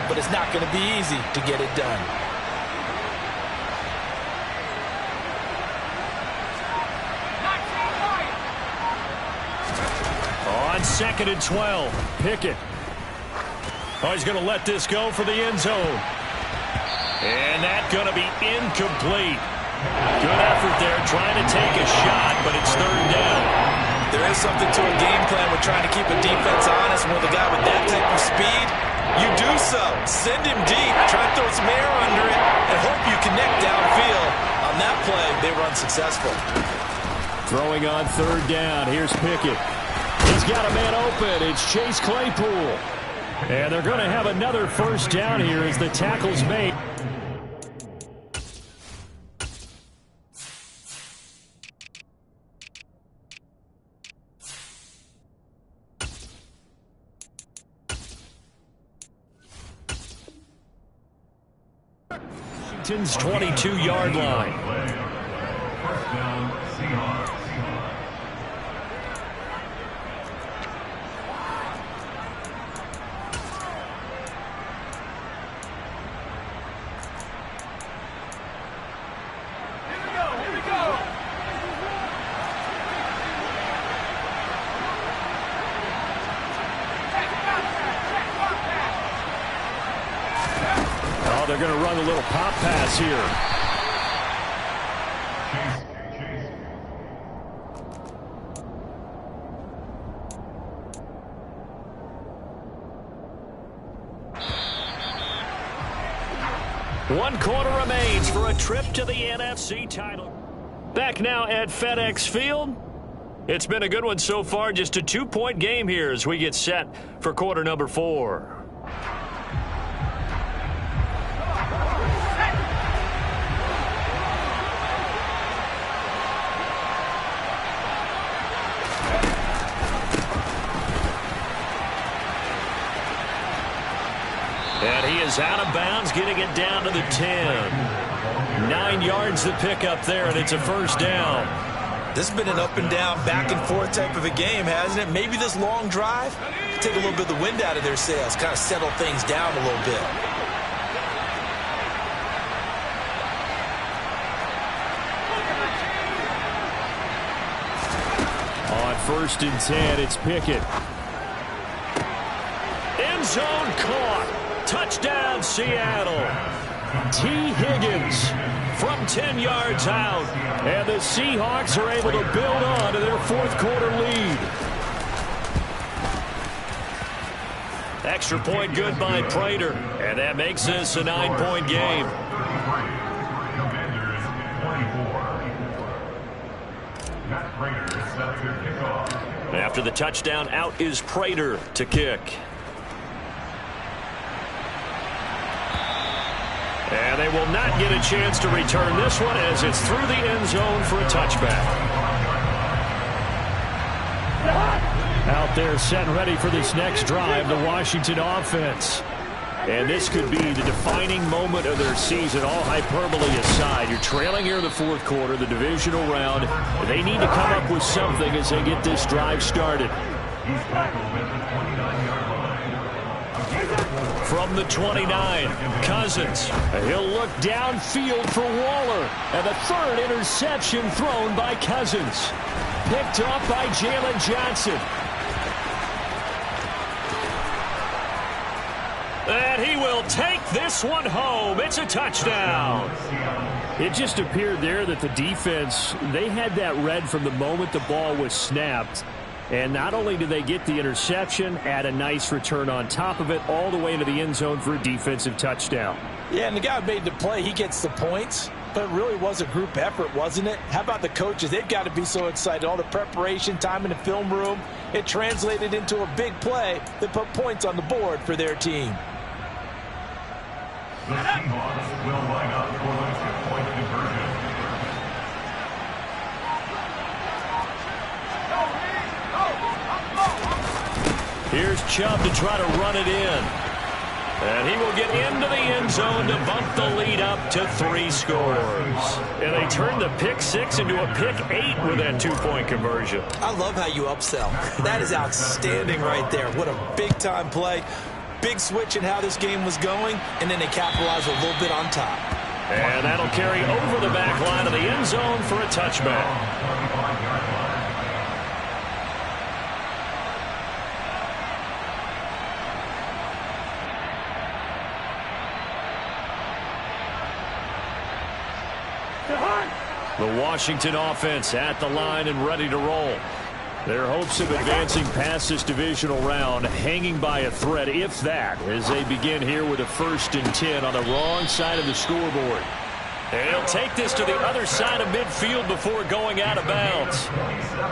but it's not going to be easy to get it done. On 2nd and 12, Pickett. Oh, he's going to let this go for the end zone. And that's going to be incomplete. Good effort there, trying to take a shot, but it's third down. There is something to a game plan with trying to keep a defense honest. With a guy with that type of speed, you do so. Send him deep, try to throw some air under it, and hope you connect downfield. On that play, they were unsuccessful. Throwing on third down, here's Pickett. He's got a man open, it's Chase Claypool. And they're going to have another first down here as the tackle's made. Washington's 22-yard line. First down, Seahawks. They're going to run a little pop pass here. One quarter remains for a trip to the NFC title. Back now at FedEx Field. It's been a good one so far. Just a 2-point game here as we get set for quarter number 4. And he is out of bounds, getting it down to the 10. 9 yards to pick up there, and it's a first down. This has been an up and down, back and forth type of a game, hasn't it? Maybe this long drive take a little bit of the wind out of their sails, kind of settle things down a little bit. On 1st and 10, it's Pickett. End zone caught. Touchdown, Seattle. T. Higgins from 10 yards out. And the Seahawks are able to build on to their 4th quarter lead. Extra point good by Prater. And that makes this a 9-point game. After the touchdown, out is Prater to kick. And they will not get a chance to return this one as it's through the end zone for a touchback. Out there set and ready for this next drive, the Washington offense. And this could be the defining moment of their season, all hyperbole aside. You're trailing here in the 4th quarter, the divisional round. They need to come up with something as they get this drive started. From the 29, Cousins. He'll look downfield for Waller. And the 3rd interception thrown by Cousins. Picked up by Jalen Johnson. And he will take this one home. It's a touchdown. It just appeared there that the defense, they had that read from the moment the ball was snapped. And not only did they get the interception, add a nice return on top of it, all the way into the end zone for a defensive touchdown. Yeah, and the guy who made the play, he gets the points. But it really was a group effort, wasn't it? How about the coaches? They've got to be so excited. All the preparation, time in the film room, it translated into a big play that put points on the board for their team. The Seahawks will line up for the 2-point conversion. Here's Chubb to try to run it in. And he will get into the end zone to bump the lead up to 3 scores. And they turn the pick 6 into a pick 8 with that 2-point conversion. I love how you upsell. That is outstanding right there. What a big-time play. Big switch in how this game was going, and then they capitalize a little bit on top. And that'll carry over the back line of the end zone for a touchback. The Washington offense at the line and ready to roll. Their hopes of advancing past this divisional round hanging by a thread, if that, as they begin here with a 1st and 10 on the wrong side of the scoreboard. And he'll take this to the other side of midfield before going out of bounds.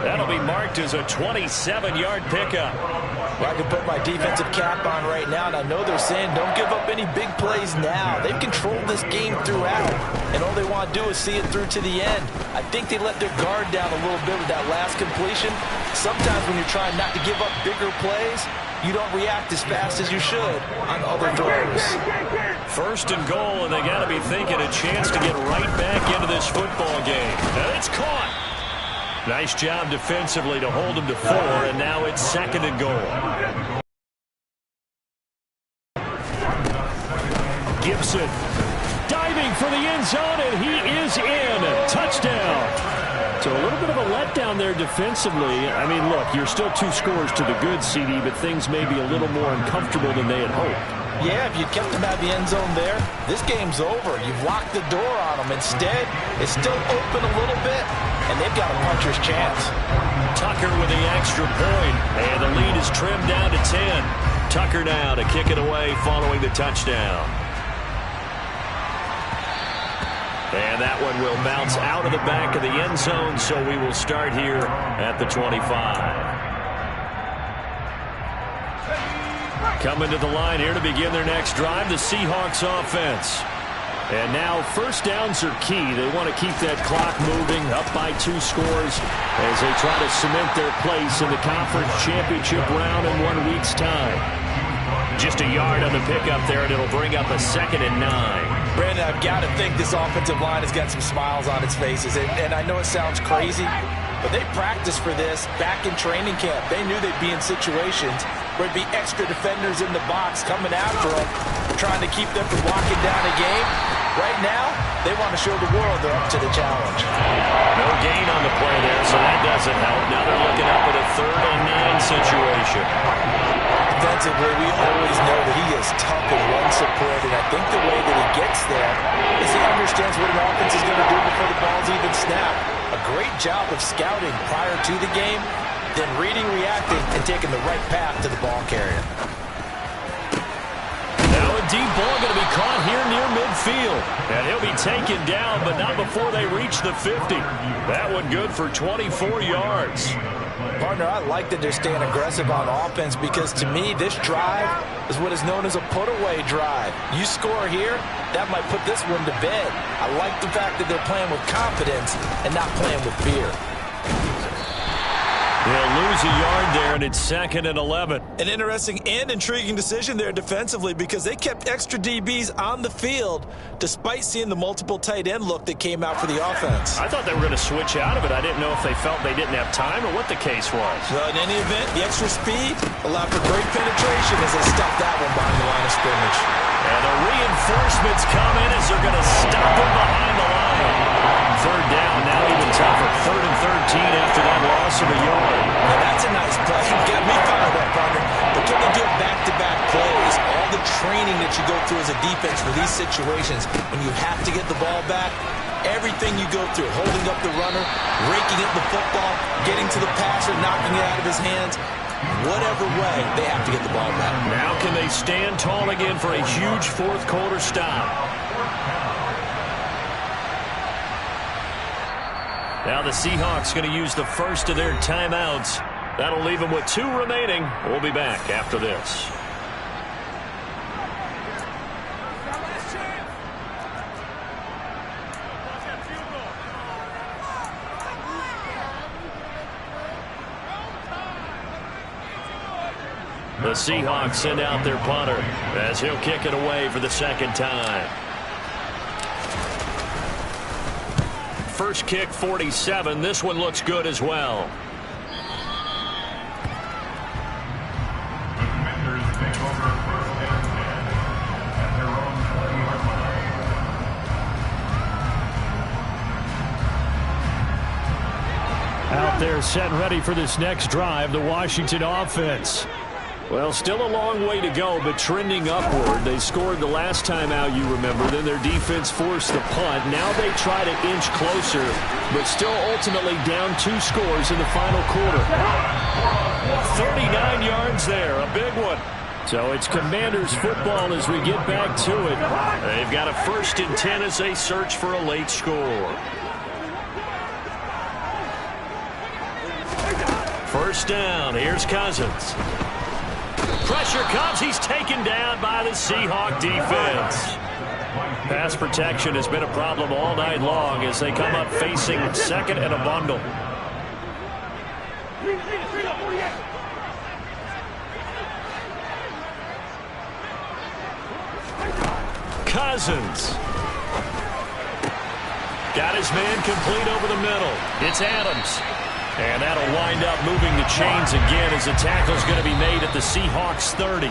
That'll be marked as a 27-yard pickup. Well, I can put my defensive cap on right now, and I know they're saying don't give up any big plays now. They've controlled this game throughout, and all they want to do is see it through to the end. I think they let their guard down a little bit with that last completion. Sometimes when you're trying not to give up bigger plays, you don't react as fast as you should on other throws. 1st and goal, and they got to be thinking a chance to get right back into this football game. And it's caught. Nice job defensively to hold him to 4, and now it's 2nd and goal. Gibson diving for the end zone, and he is in. Touchdown. So a little bit of a letdown there defensively. I mean, look, you're still 2 scores to the good, CD, but things may be a little more uncomfortable than they had hoped. Yeah, if you kept them out of the end zone there, this game's over. You've locked the door on them. Instead, it's still open a little bit, and they've got a puncher's chance. Tucker with the extra point, and the lead is trimmed down to 10. Tucker now to kick it away following the touchdown. And that one will bounce out of the back of the end zone, so we will start here at the 25. Coming to the line here to begin their next drive, the Seahawks offense. And now 1st downs are key. They want to keep that clock moving, up by 2 scores as they try to cement their place in the conference championship round in 1 week's time. Just a yard on the pickup there, and it'll bring up a 2nd and 9. Brandon, I've got to think this offensive line has got some smiles on its faces. And I know it sounds crazy, but they practiced for this back in training camp. They knew they'd be in situations where there'd be extra defenders in the box coming after them, trying to keep them from locking down a game. Right now, they want to show the world they're up to the challenge. No gain on the play there, so that doesn't help. Now they're looking up at a 3rd and 9 situation. Defensively, we always know that he is tough and run-supported. I think the way that he gets there is he understands what an offense is going to do before the ball's even snapped. A great job of scouting prior to the game, then reading, reacting, and taking the right path to the ball carrier. Now a deep ball going to be caught here near midfield. And he'll be taken down, but not before they reach the 50. That one good for 24 yards. Partner, I like that they're staying aggressive on offense because, to me, this drive is what is known as a put-away drive. You score here, that might put this one to bed. I like the fact that they're playing with confidence and not playing with fear. They'll lose a yard there, and it's 2nd and 11. An interesting and intriguing decision there defensively because they kept extra DBs on the field despite seeing the multiple tight end look that came out for the offense. I thought they were going to switch out of it. I didn't know if they felt they didn't have time or what the case was. Well, in any event, the extra speed allowed for great penetration as they stuffed that one behind the line of scrimmage. And the reinforcements come in as they're going to stop them behind the line. 3rd down, now even tougher. 3rd and 13 after that loss of a yard. Now that's a nice play. Got me fired up, partner. But can they do back-to-back plays? All the training that you go through as a defense for these situations, when you have to get the ball back, everything you go through, holding up the runner, raking up the football, getting to the passer, knocking it out of his hands, whatever way, they have to get the ball back. Now can they stand tall again for a huge 4th quarter stop? Now the Seahawks going to use the first of their timeouts. That'll leave them with 2 remaining. We'll be back after this. The Seahawks send out their punter as he'll kick it away for the 2nd time. First kick, 47. This one looks good as well. The Commanders take over 1st and 10 at their own 20-yard line. Out there set and ready for this next drive, the Washington offense. Well, still a long way to go, but trending upward. They scored the last time out, you remember. Then their defense forced the punt. Now they try to inch closer, but still ultimately down 2 scores in the final quarter. 39 yards there, a big one. So it's Commanders football as we get back to it. They've got a 1st and 10 as they search for a late score. 1st down. Here's Cousins. Pressure comes. He's taken down by the Seahawk defense. Pass protection has been a problem all night long as they come up facing 2nd and a bundle. Cousins. Got his man complete over the middle. It's Adams. And that'll wind up moving the chains again as the tackle's going to be made at the Seahawks 30.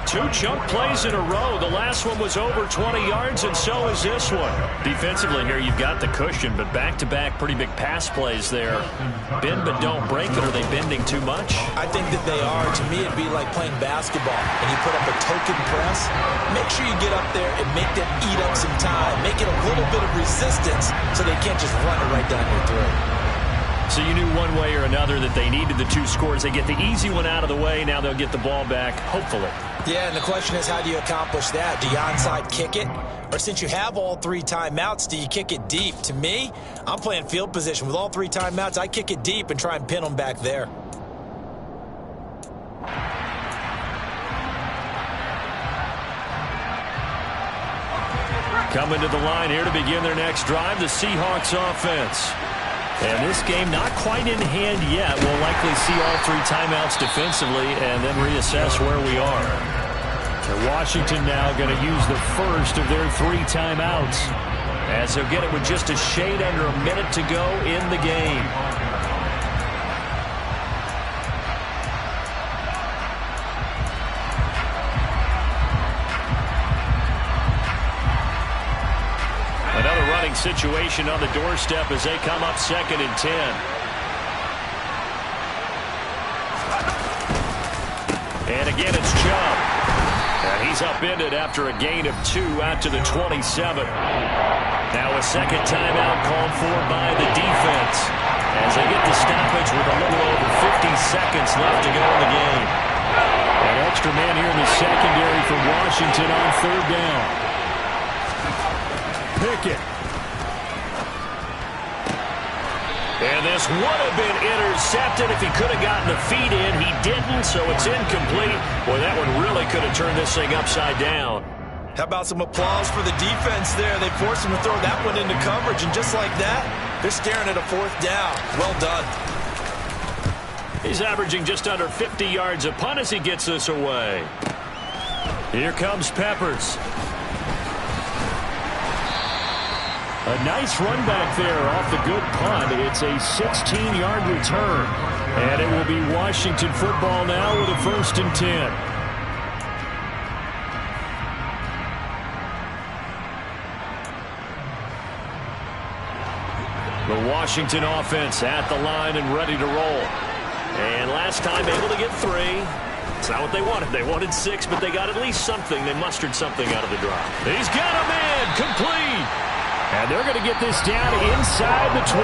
2 chunk plays in a row. The last one was over 20 yards, and so is this one. Defensively here, you've got the cushion, but back-to-back pretty big pass plays there. Bend but don't break it. Are they bending too much? I think that they are. To me, it'd be like playing basketball, and you put up a token press. Make sure you get up there and make them eat up some time. Make it a little bit of resistance so they can't just run it right down your throat. So you knew one way or another that they needed the 2 scores. They get the easy one out of the way. Now they'll get the ball back, hopefully. Yeah, and the question is, how do you accomplish that? Do you onside kick it? Or since you have all 3 timeouts, do you kick it deep? To me, I'm playing field position. With all 3 timeouts, I kick it deep and try and pin them back there. Coming to the line here to begin their next drive, the Seahawks offense. And this game not quite in hand yet. We'll likely see all 3 timeouts defensively and then reassess where we are. So Washington now going to use the first of their 3 timeouts, as they'll get it with just a shade under a minute to go in the game. Situation on the doorstep as they come up 2nd and 10. And again, it's Chubb. And he's upended after a gain of 2 out to the 27. Now a 2nd timeout called for by the defense as they get the stoppage with a little over 50 seconds left to go in the game. An extra man here in the secondary for Washington on 3rd down. Pickett. And this would have been intercepted if he could have gotten the feet in. He didn't, so it's incomplete. Boy, that one really could have turned this thing upside down. How about some applause for the defense there? They forced him to throw that one into coverage, and just like that, they're staring at a 4th down. Well done. He's averaging just under 50 yards a punt as he gets this away. Here comes Peppers. A nice run back there off the good punt. It's a 16-yard return. And it will be Washington football now with a 1st and 10. The Washington offense at the line and ready to roll. And last time able to get 3. It's not what they wanted. They wanted 6, but they got at least something. They mustered something out of the drop. He's got a man complete. And they're going to get this down inside the 20.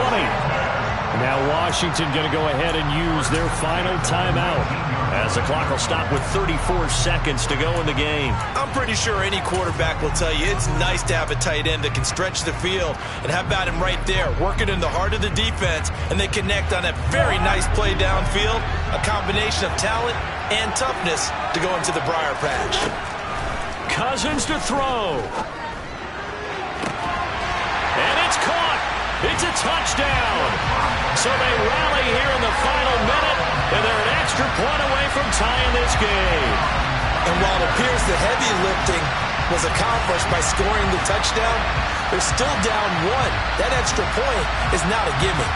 Now Washington going to go ahead and use their final timeout, as the clock will stop with 34 seconds to go in the game. I'm pretty sure any quarterback will tell you it's nice to have a tight end that can stretch the field. And how about him right there, working in the heart of the defense, and they connect on a very nice play downfield, a combination of talent and toughness to go into the briar patch. Cousins to throw. And it's caught. It's a touchdown. So they rally here in the final minute, and they're an extra point away from tying this game. And while it appears the heavy lifting was accomplished by scoring the touchdown, they're still down 1. That extra point is not a gimme.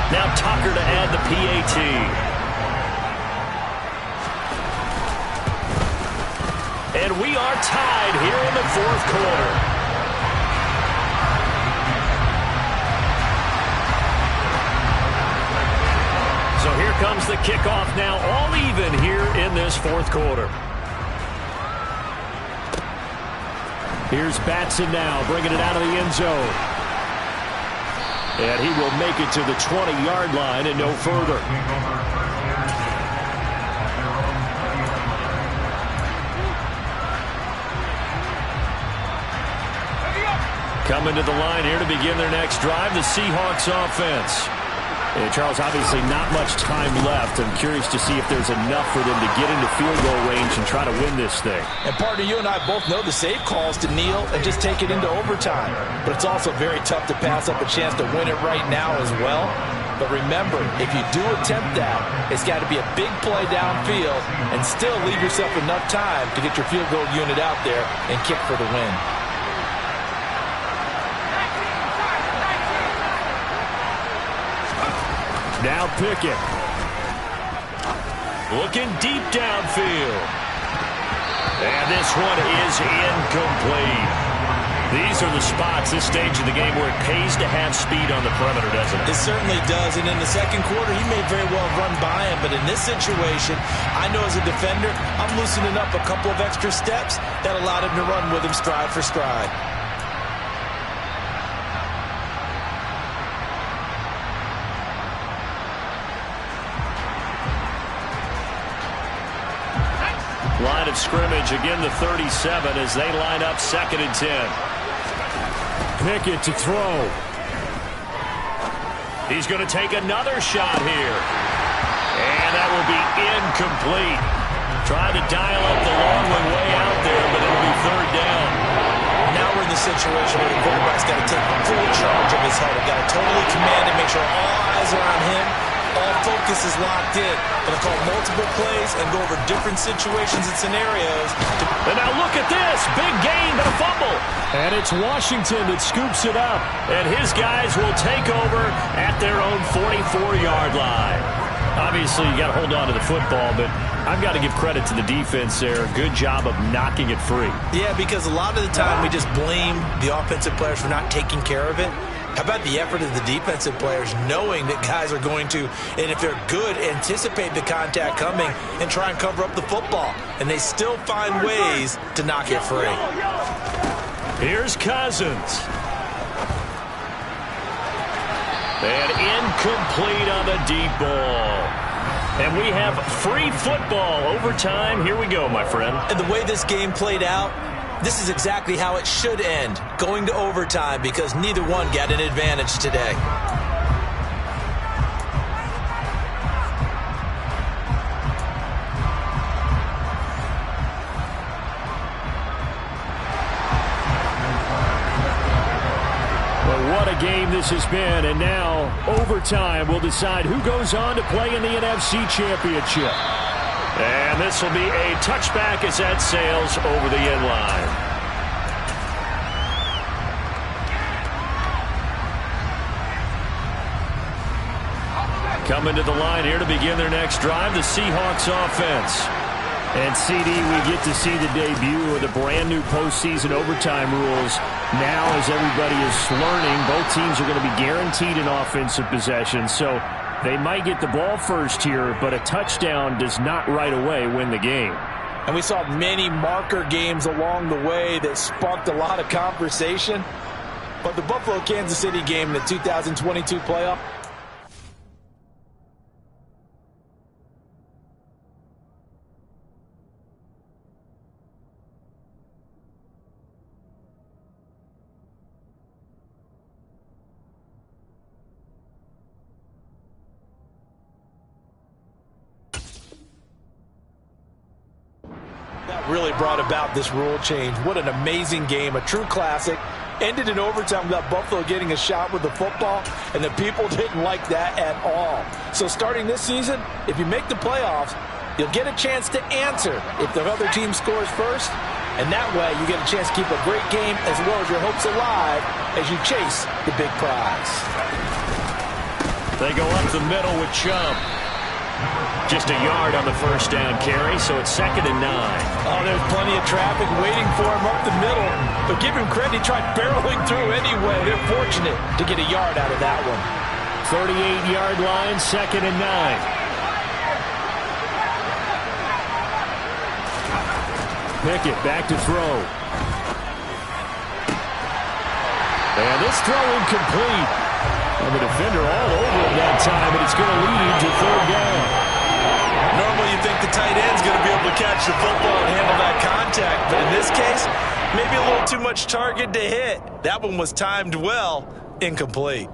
Now Tucker to add the PAT. And we are tied here in the 4th quarter. comes the kickoff now, all even here in this fourth quarter. Here's Batson now, bringing it out of the end zone. And he will make it to the 20-yard line and no further. Coming to the line here to begin their next drive, the Seahawks offense. And Charles, obviously not much time left. I'm curious to see if there's enough for them to get into field goal range and try to win this thing. And partner, you and I both know the safe call is to kneel and just take it into overtime. But it's also very tough to pass up a chance to win it right now as well. But remember, if you do attempt that, it's got to be a big play downfield and still leave yourself enough time to get your field goal unit out there and kick for the win. Now Pickett. Looking deep downfield. And this one is incomplete. These are the spots, this stage of the game, where it pays to have speed on the perimeter, doesn't it? It certainly does. And in the second quarter, he may very well run by him. But in this situation, I know as a defender, I'm loosening up a couple of extra steps that allowed him to run with him stride for stride. Line of scrimmage, again the 37 as they line up 2nd and 10. Pickett to throw. He's going to take another shot here. And that will be incomplete. Trying to dial up the long one way out there, but it'll be 3rd down. Now we're in the situation where the quarterback's got to take full charge of his head. He's got to totally command it, make sure all eyes are on him. All focus is locked in. Going to call multiple plays and go over different situations and scenarios. And now look at this. Big gain, but a fumble. And it's Washington that scoops it up. And his guys will take over at their own 44-yard line. Obviously, you got to hold on to the football, but I've got to give credit to the defense there. Good job of knocking it free. Yeah, because a lot of the time we just blame the offensive players for not taking care of it. How about the effort of the defensive players knowing that guys are going to, and if they're good, anticipate the contact coming and try and cover up the football. And they still find ways to knock it free. Here's Cousins. And incomplete on the deep ball. And we have free football overtime. Here we go, my friend. And the way this game played out, this is exactly how it should end, going to overtime, because neither one got an advantage today. Well, what a game this has been, and now overtime will decide who goes on to play in the NFC Championship. And this will be a touchback as that sails over the end line. Coming to the line here to begin their next drive, the Seahawks offense. And CD, we get to see the debut of the brand new postseason overtime rules. Now, as everybody is learning, both teams are going to be guaranteed an offensive possession. So they might get the ball first here, but a touchdown does not right away win the game. And we saw many marker games along the way that sparked a lot of conversation. But the Buffalo-Kansas City game in the 2022 playoff, really brought about this rule change. What an amazing game, a true classic. Ended in overtime without Buffalo getting a shot with the football, and the people didn't like that at all. So starting this season, if you make the playoffs, you'll get a chance to answer if the other team scores first, and that way you get a chance to keep a great game as well as your hopes alive as you chase the big prize. They go up the middle with Chubb. Just a yard on the first down carry, so it's 2nd and 9. Oh, there's plenty of traffic waiting for him up the middle. But give him credit, he tried barreling through anyway. They're fortunate to get a yard out of that one. 38-yard line, 2nd and 9. Pickett back to throw. And this throw incomplete. And the defender all over him that time, and it's going to lead to third down. Normally you think the tight end's going to be able to catch the football and handle that contact, but in this case, maybe a little too much target to hit. That one was timed well, incomplete.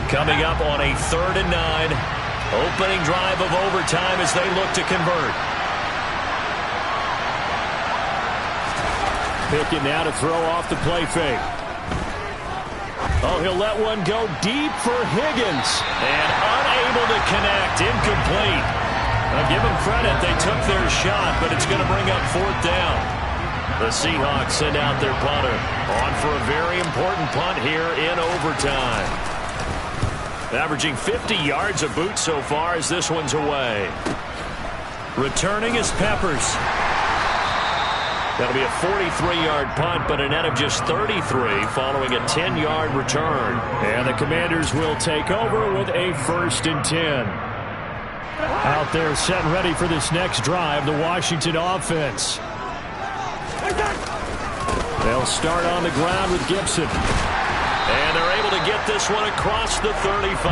Coming up on a 3rd and 9. Opening drive of overtime as they look to convert. Pickett now to throw off the play fake. Oh, he'll let one go deep for Higgins. And unable to connect. Incomplete. Now give them credit. They took their shot, but it's going to bring up 4th down. The Seahawks send out their punter. On for a very important punt here in overtime. Averaging 50 yards a boot so far as this one's away. Returning is Peppers. That'll be a 43-yard punt, but a net of just 33 following a 10-yard return. And the Commanders will take over with a 1st and 10. Out there set and ready for this next drive, the Washington offense. They'll start on the ground with Gibson. And they're able to get this one across the 35.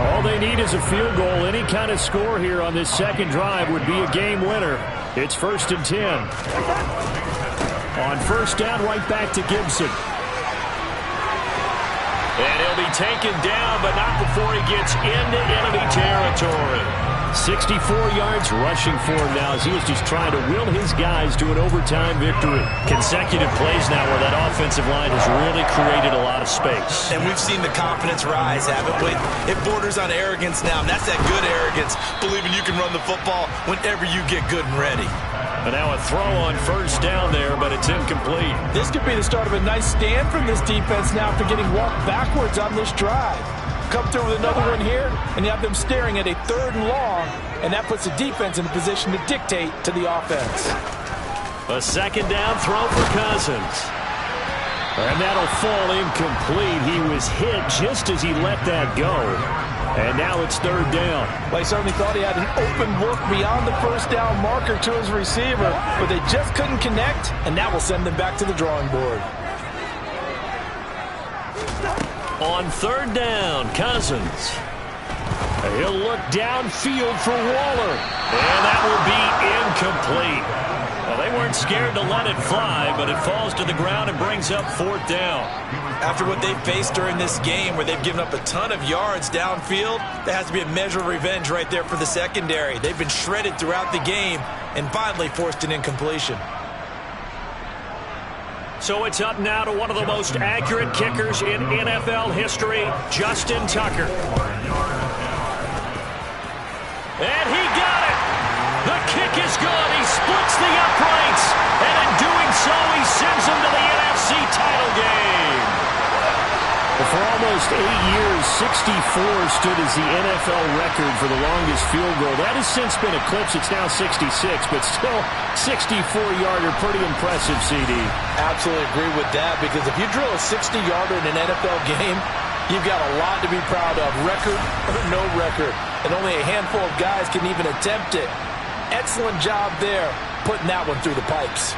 All they need is a field goal. Any kind of score here on this second drive would be a game winner. It's 1st and 10. On 1st down, right back to Gibson. And he'll be taken down, but not before he gets into enemy territory. 64 yards rushing for him now as he is just trying to will his guys to an overtime victory. Consecutive plays now where that offensive line has really created a lot of space. And we've seen the confidence rise, haven't we? It borders on arrogance now, and that's that good arrogance, believing you can run the football whenever you get good and ready. And now a throw on 1st down there, but it's incomplete. This could be the start of a nice stand from this defense now after getting walked backwards on this drive. Come through with another one here, and you have them staring at a 3rd and long, and that puts the defense in a position to dictate to the offense. A 2nd down throw for Cousins. And that'll fall incomplete. He was hit just as he let that go. And now it's 3rd down. Well, he certainly thought he had an open look beyond the 1st down marker to his receiver, but they just couldn't connect, and that will send them back to the drawing board. On 3rd down, Cousins. He'll look downfield for Waller. And that will be incomplete. Well, they weren't scared to let it fly, but it falls to the ground and brings up 4th down. After what they've faced during this game where they've given up a ton of yards downfield, there has to be a measure of revenge right there for the secondary. They've been shredded throughout the game and finally forced an incompletion. So it's up now to one of the most accurate kickers in NFL history, Justin Tucker. And he got it. The kick is good. He splits the uprights. And in doing so, he sends them to the NFC title game. For almost 8 years, 64 stood as the NFL record for the longest field goal. That has since been eclipsed. It's now 66, but still 64-yarder. Pretty impressive, CD. Absolutely agree with that, because if you drill a 60-yarder in an NFL game, you've got a lot to be proud of, record or no record. And only a handful of guys can even attempt it. Excellent job there, putting that one through the pipes.